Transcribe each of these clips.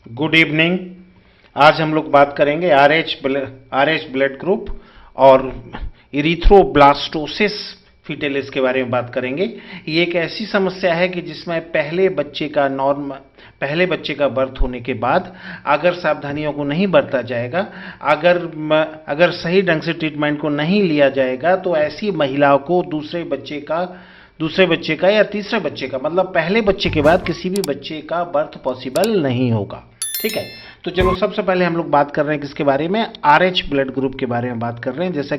Good evening. आज हम लोग बात करेंगे आरएच ब्लड ग्रुप और इरिथ्रोब्लास्टोसिस फीटेलिस के बारे में बात करेंगे। ये एक ऐसी समस्या है कि जिसमें पहले बच्चे का बर्थ होने के बाद अगर सावधानियों को नहीं बरता जाएगा, अगर सही ढंग से ट्रीटमेंट को नहीं लिया जाएगा, तो ऐसी महिलाओं को दूसरे बच्चे का या तीसरे बच्चे का, मतलब पहले बच्चे के बाद किसी भी बच्चे का बर्थ पॉसिबल नहीं होगा। ठीक है, तो चलो सबसे पहले हम लोग बात कर रहे हैं किसके बारे में, आरएच ब्लड ग्रुप के बारे में बात कर रहे हैं। जैसा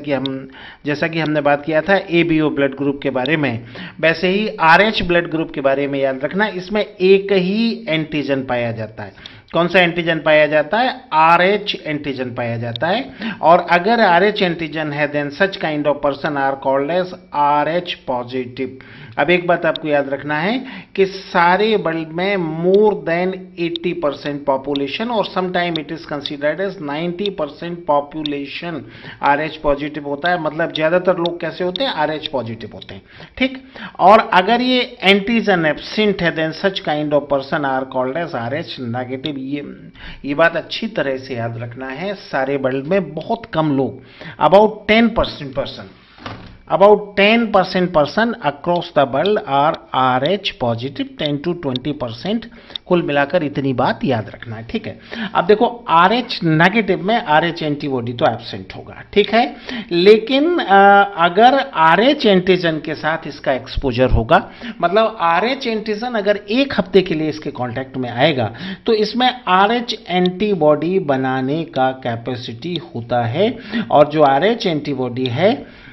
कि हमने बात किया था एबीओ ब्लड ग्रुप के बारे में, वैसे ही आरएच ब्लड ग्रुप के बारे में याद रखना, इसमें एक ही एंटीजन पाया जाता है। कौन सा एंटीजन पाया जाता है? आरएच एंटीजन पाया जाता है। और अगर आरएच एंटीजन है then such kind of person are called as RH positive. अब एक बात आपको याद रखना है कि सारे वर्ल्ड में मोर देन 80% पॉपुलेशन और sometime it is considered as 90% population RH positive होता है। मतलब ज्यादातर लोग कैसे होते हैं? आरएच पॉजिटिव होते हैं। ठीक, और अगर ये एंटीजन एब्सेंट है then such kind of person are called as RH negative. ये बात अच्छी तरह से याद रखना है। सारे वर्ल्ड में बहुत कम लोग, about 10% person across the world are RH positive, 10 to 20%, कुल मिलाकर इतनी बात याद रखना है। ठीक है, अब देखो आरएच नेगेटिव में आरएच एंटीबॉडी तो एब्सेंट होगा, ठीक है, लेकिन अगर आरएच एंटीजन के साथ इसका एक्सपोजर होगा, मतलब आरएच एंटीजन अगर एक हफ्ते के लिए इसके कांटेक्ट में आएगा तो इसमें आरएच एंटीबॉडी बनाने का कैपेसिटी होता है। और जो आरएच एंटीबॉडी है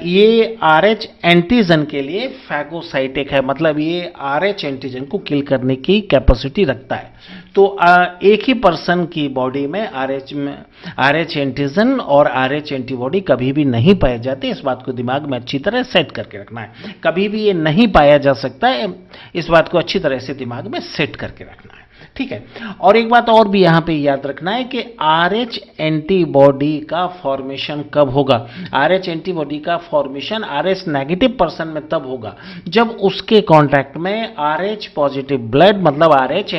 ये आरएच एंटीजन के लिए फैगोसाइटिक है, मतलब ये आरएच एंटीजन को किल करने की कैपेसिटी रखता है। तो एक ही पर्सन की बॉडी में आरएच एंटीजन और आरएच एंटीबॉडी कभी भी नहीं पाए जाते। इस बात को दिमाग में अच्छी तरह सेट करके रखना है। कभी भी ये नहीं पाया जा सकता है, इस बात को अच्छी तरह से दिमाग में सेट करके रखना है। ठीक है, और एक बात और भी यहां पे याद रखना है कि आरएच एंटीबॉडी का फॉर्मेशन कब होगा? आरएच एंटीबॉडी का फॉर्मेशन आरएच नेगेटिव पर्सन में तब होगा जब उसके कांटेक्ट में आरएच पॉजिटिव ब्लड, मतलब आरएच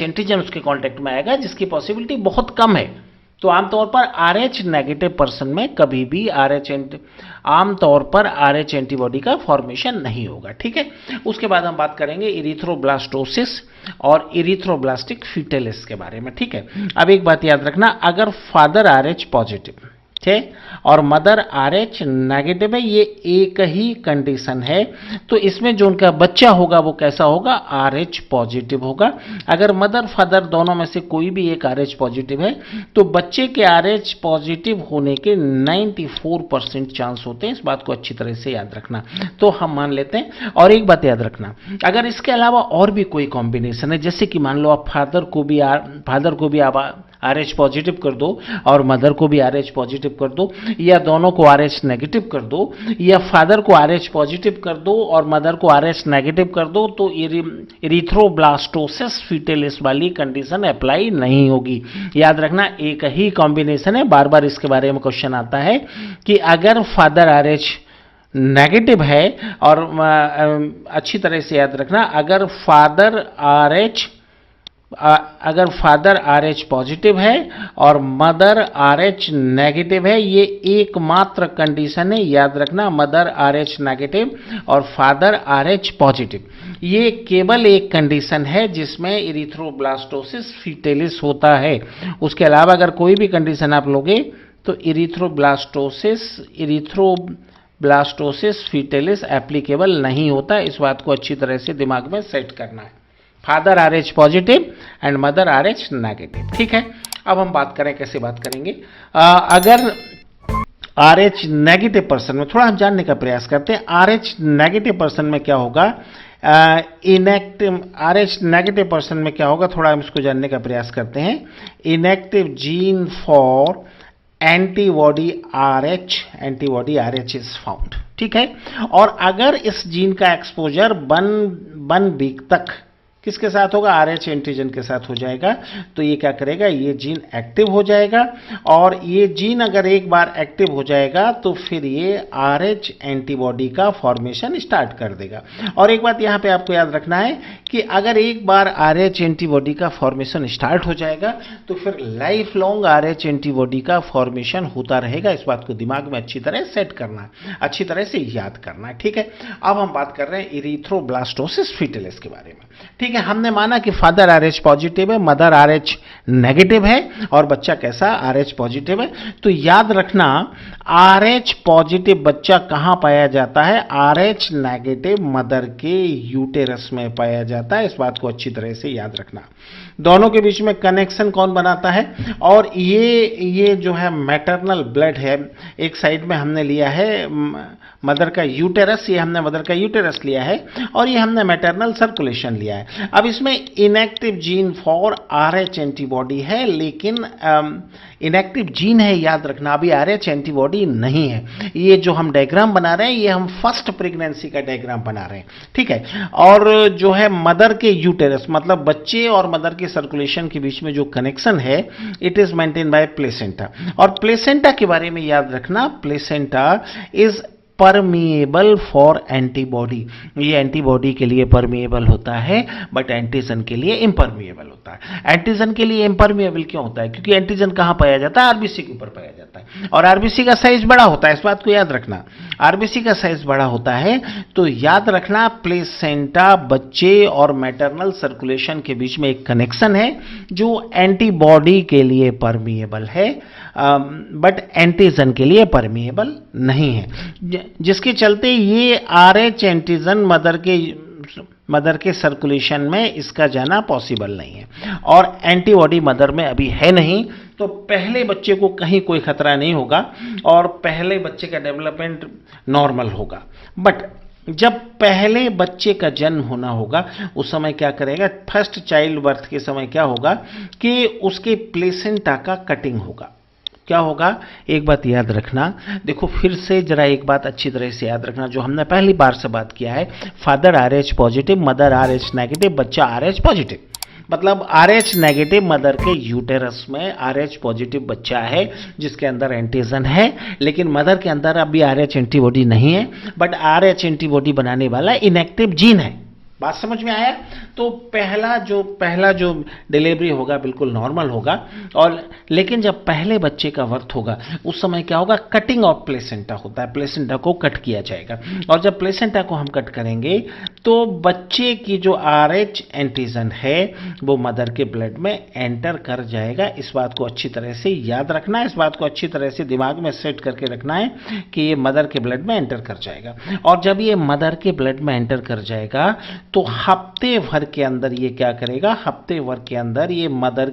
एंटीजन उसके कांटेक्ट में आएगा, जिसकी पॉसिबिलिटी बहुत कम है। तो आमतौर पर आरएच नेगेटिव पर्सन में कभी भी आमतौर पर आरएच एंटीबॉडी का फॉर्मेशन नहीं होगा। ठीक है, उसके बाद हम बात करेंगे इरिथ्रोब्लास्टोसिस और इरिथ्रोब्लास्टिक फीटेलिस के बारे में। ठीक है, अब एक बात याद रखना, अगर फादर आरएच पॉजिटिव है और मदर आरएच नेगेटिव है, ये एक ही कंडीशन है, तो इसमें जो उनका बच्चा होगा वो कैसा होगा? आरएच पॉजिटिव होगा। अगर मदर फादर दोनों में से कोई भी एक आरएच पॉजिटिव है तो बच्चे के आरएच पॉजिटिव होने के 94% चांस होते हैं। इस बात को अच्छी तरह से याद रखना, तो हम मान लेते हैं। और एक बात याद रखना, अगर इसके अलावा और भी कोई कॉम्बिनेशन है, जैसे कि मान लो आप फादर को भी आरएच पॉजिटिव कर दो और मदर को भी आरएच पॉजिटिव कर दो, या दोनों को आरएच नेगेटिव कर दो, या फादर को आरएच पॉजिटिव कर दो और मदर को आरएच नेगेटिव कर दो, तो इरिथ्रोब्लास्टोसिस फीटेलिस वाली कंडीशन अप्लाई नहीं होगी। याद रखना, एक ही कॉम्बिनेशन है। बार बार इसके बारे में क्वेश्चन आता है कि अगर फादर आरएच नेगेटिव है, और अच्छी तरह से याद रखना, अगर फादर आरएच पॉजिटिव है और मदर आरएच नेगेटिव है, ये एकमात्र कंडीशन है। याद रखना, मदर आरएच नेगेटिव और फादर आरएच पॉजिटिव, ये केवल एक कंडीशन है जिसमें इरिथ्रोब्लास्टोसिस फीटेलिस होता है। उसके अलावा अगर कोई भी कंडीशन आप लोगे तो इरिथ्रोब्लास्टोसिस फीटेलिस एप्लीकेबल नहीं होता। इस बात को अच्छी तरह से दिमाग में सेट करना है। Father RH positive and mother RH negative. ठीक है, अब हम बात करें, कैसे बात करेंगे? अगर आरएच नेगेटिव पर्सन में, थोड़ा हम जानने का प्रयास करते हैं, आरएच नेगेटिव पर्सन में क्या होगा? आरएच नेगेटिव पर्सन में क्या होगा, थोड़ा हम इसको जानने का प्रयास करते हैं। Inactive gene for antibody RH is found. ठीक है, और अगर इस जीन का एक्सपोजर 1 वीक तक किसके साथ होगा, RH एंटीजन के साथ हो जाएगा। तो ये क्या करेगा, ये जीन एक्टिव हो जाएगा, और ये जीन अगर एक बार एक्टिव हो जाएगा तो फिर ये RH एंटीबॉडी का फॉर्मेशन स्टार्ट कर देगा। और एक बात यहाँ पे आपको याद रखना है कि अगर एक बार RH एंटीबॉडी का फॉर्मेशन स्टार्ट हो जाएगा तो फिर लाइफ लॉन्ग RH एंटीबॉडी का फॉर्मेशन होता रहेगा। इस बात को दिमाग में अच्छी तरह सेट करना है, अच्छी तरह से याद करना है, ठीक है। अब हम बात कर रहे हैं इरिथ्रोब्लास्टोसिस फीटलिस के बारे में, ठीक है। हमने माना कि फादर RH पॉजिटिव है, मदर RH नेगेटिव है, और बच्चा कैसा, RH पॉजिटिव है। तो याद रखना RH पॉजिटिव बच्चा कहां पाया जाता है, RH नेगेटिव मदर के यूटेरस में पाया जाता है। इस बात को अच्छी तरह से याद रखना। दोनों के बीच में कनेक्शन कौन बनाता है, और ये जो है मैटरनल ब्लड है, एक साइड में हमने लिया है मदर का यूटेरस, ये हमने मदर का यूटेरस लिया है, और ये हमने मैटरनल सर्कुलेशन लिया है। अब इसमें inactive gene for RH antibody है, लेकिन इनएक्टिव जीन है, याद रखना, अभी RH एंटीबॉडी नहीं है। ये जो हम डायग्राम बना रहे हैं ये हम फर्स्ट प्रेगनेंसी का डायग्राम बना रहे हैं, ठीक है। और जो है मदर के यूटेरस मतलब बच्चे और मदर के सर्कुलेशन के बीच में जो कनेक्शन है, it is maintain by placenta. और प्लेसेंटा के बारे में याद रखना, placenta is permeable for antibody. ये एंटीबॉडी के लिए परमिएबल होता है, बट एंटीजन के लिए इम्परमिएबल होता है। एंटीजन के लिए इम्परमिएबल क्यों होता है, क्योंकि एंटीजन कहां पाया जाता है, आरबीसी के ऊपर पाया जाता है, और आरबीसी का साइज बड़ा होता है। इस बात को याद रखना, आरबीसी का साइज बड़ा होता है। तो याद रखना, प्लेसेंटा बच्चे और मैटरनल सर्कुलेशन के बीच में एक कनेक्शन है जो एंटीबॉडी के लिए परमिएबल है, बट एंटीजन के लिए परमिएबल नहीं है, जिसके चलते ये RH एंटीजन मदर के सर्कुलेशन में इसका जाना पॉसिबल नहीं है, और एंटीबॉडी मदर में अभी है नहीं। तो पहले बच्चे को कहीं कोई खतरा नहीं होगा, और पहले बच्चे का डेवलपमेंट नॉर्मल होगा। बट जब पहले बच्चे का जन्म होना होगा उस समय क्या करेगा, फर्स्ट चाइल्ड बर्थ के समय क्या होगा कि उसके प्लेसेंटा का कटिंग होगा। क्या होगा, एक बात याद रखना, देखो फिर से जरा एक बात अच्छी तरह से याद रखना जो हमने पहली बार से बात किया है, father RH positive, mother RH negative, बच्चा RH पॉजिटिव। मतलब RH नेगेटिव मदर के यूटेरस में RH पॉजिटिव बच्चा है जिसके अंदर एंटीजन है, लेकिन मदर के अंदर अभी RH एंटीबॉडी नहीं है, बट RH एंटीबॉडी बनाने वाला इनएक्टिव जीन है। बात समझ में आया। तो पहला जो डिलीवरी होगा बिल्कुल नॉर्मल होगा, और लेकिन जब पहले बच्चे का बर्थ होगा उस समय क्या होगा, कटिंग ऑफ प्लेसेंटा होता है, प्लेसेंटा को कट किया जाएगा। और जब प्लेसेंटा को हम कट करेंगे तो बच्चे की जो RH एंटीजन है वो मदर के ब्लड में एंटर कर जाएगा। इस बात को अच्छी तरह से याद रखना है, इस बात को अच्छी तरह से दिमाग में सेट करके रखना है कि ये मदर के ब्लड में एंटर कर जाएगा। और जब ये मदर के ब्लड में एंटर कर जाएगा तो हफ्ते भर के अंदर ये क्या करेगा, हफ्ते भर के अंदर ये मदर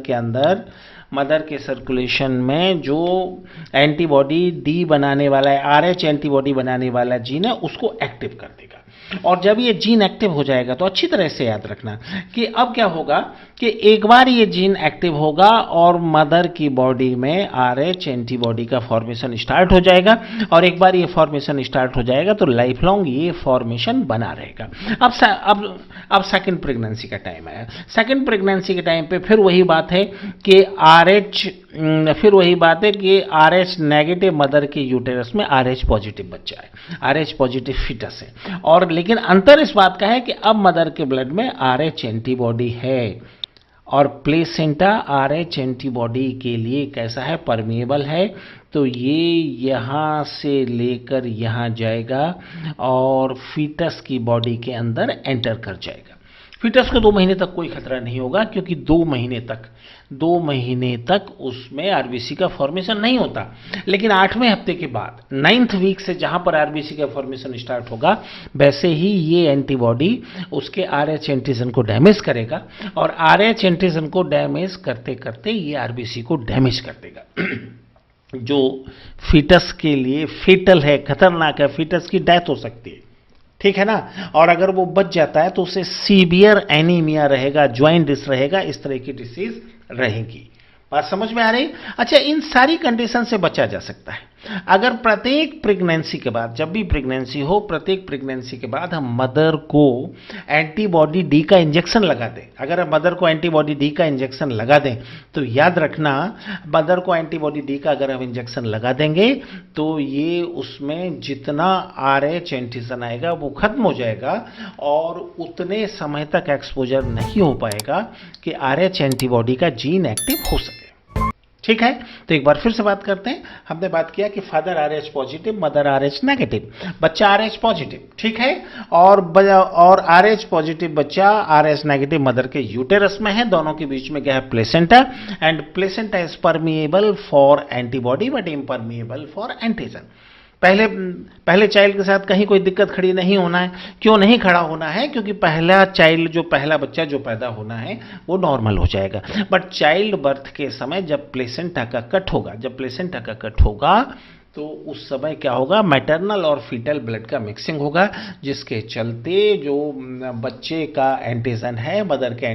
के सर्कुलेशन में जो एंटीबॉडी डी बनाने वाला है, RH एंटीबॉडी बनाने वाला जीन है उसको एक्टिव कर देगा। और जब ये जीन एक्टिव हो जाएगा तो अच्छी तरह से याद रखना कि अब क्या होगा कि एक बार ये जीन एक्टिव होगा और मदर की बॉडी में RH एंटीबॉडी का फॉर्मेशन स्टार्ट हो जाएगा, और एक बार ये फॉर्मेशन स्टार्ट हो जाएगा तो लाइफ लॉन्ग ये फॉर्मेशन बना रहेगा। अब सेकंड प्रेगनेंसी का टाइम आया। सेकंड प्रेगनेंसी के टाइम पे फिर वही बात है कि RH नेगेटिव मदर के यूटेरस में RH पॉजिटिव बच्चा है, RH पॉजिटिव फीटस है। और लेकिन अंतर इस बात का है कि अब मदर के ब्लड में RH एंटीबॉडी है, और प्लेसेंटा RH एंटीबॉडी के लिए कैसा है, परमिएबल है। तो ये यहाँ से लेकर यहाँ जाएगा और फीटस की बॉडी के अंदर एंटर कर जाएगा। फीटस को 2 महीने तक कोई खतरा नहीं होगा, क्योंकि 2 महीने तक उसमें आरबीसी का फॉर्मेशन नहीं होता। लेकिन 8वें हफ्ते के बाद 9th वीक से जहां पर आरबीसी का फॉर्मेशन स्टार्ट होगा, वैसे ही ये एंटीबॉडी उसके RH एंटीजन को डैमेज करेगा, और RH एंटीजन को डैमेज करते करते ये आरबीसी को डैमेज कर देगा, जो फीटस के लिए फेटल है, खतरनाक है। फीटस की डेथ हो सकती है, ठीक है ना। और अगर वो बच जाता है तो उसे सीवियर एनीमिया रहेगा, ज्वाइंटिस रहेगा, इस तरह की डिसीज रहेगी। बात समझ में आ रही। अच्छा, इन सारी कंडीशन से बचा जा सकता है। अगर प्रत्येक प्रेगनेंसी के बाद, जब भी प्रेगनेंसी हो, प्रत्येक प्रेगनेंसी के बाद हम मदर को एंटीबॉडी डी का इंजेक्शन लगा दें, अगर हम मदर को एंटीबॉडी डी का इंजेक्शन लगा दें, तो याद रखना मदर को एंटीबॉडी डी का अगर हम इंजेक्शन लगा देंगे तो ये उसमें जितना RH एंटीजन आएगा वो खत्म हो जाएगा और उतने समय तक एक्सपोजर नहीं हो पाएगा कि RH एंटीबॉडी का जीन एक्टिव हो सके। ठीक है, तो एक बार फिर से बात करते हैं। हमने बात किया कि father RH positive, mother RH negative, बच्चा RH पॉजिटिव, ठीक है, और RH पॉजिटिव बच्चा RH नेगेटिव मदर के यूटेरस में है, दोनों के बीच में क्या है, placenta, and placenta is permeable for antibody but impermeable for antigen. पहले चाइल्ड के साथ कहीं कोई दिक्कत खड़ी नहीं होना है। क्यों नहीं खड़ा होना है? क्योंकि पहला बच्चा जो पैदा होना है वो नॉर्मल हो जाएगा, बट चाइल्ड बर्थ के समय जब प्लेसेंटा का कट होगा तो उस समय क्या होगा, मैटरनल और फीटल ब्लड का मिक्सिंग होगा, जिसके चलते जो बच्चे का एंटीजन है मदर के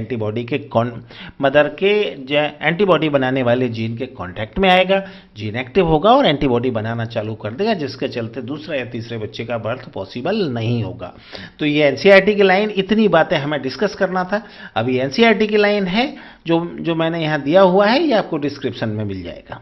एंटीबॉडी बनाने वाले जीन के कांटेक्ट में आएगा, जीन एक्टिव होगा और एंटीबॉडी बनाना चालू कर देगा, जिसके चलते दूसरे या तीसरे बच्चे का बर्थ पॉसिबल नहीं होगा। तो ये एनसीईआरटी की लाइन, इतनी बातें हमें डिस्कस करना था। अभी एनसीईआरटी की लाइन है जो मैंने यहाँ दिया हुआ है, ये आपको डिस्क्रिप्शन में मिल जाएगा।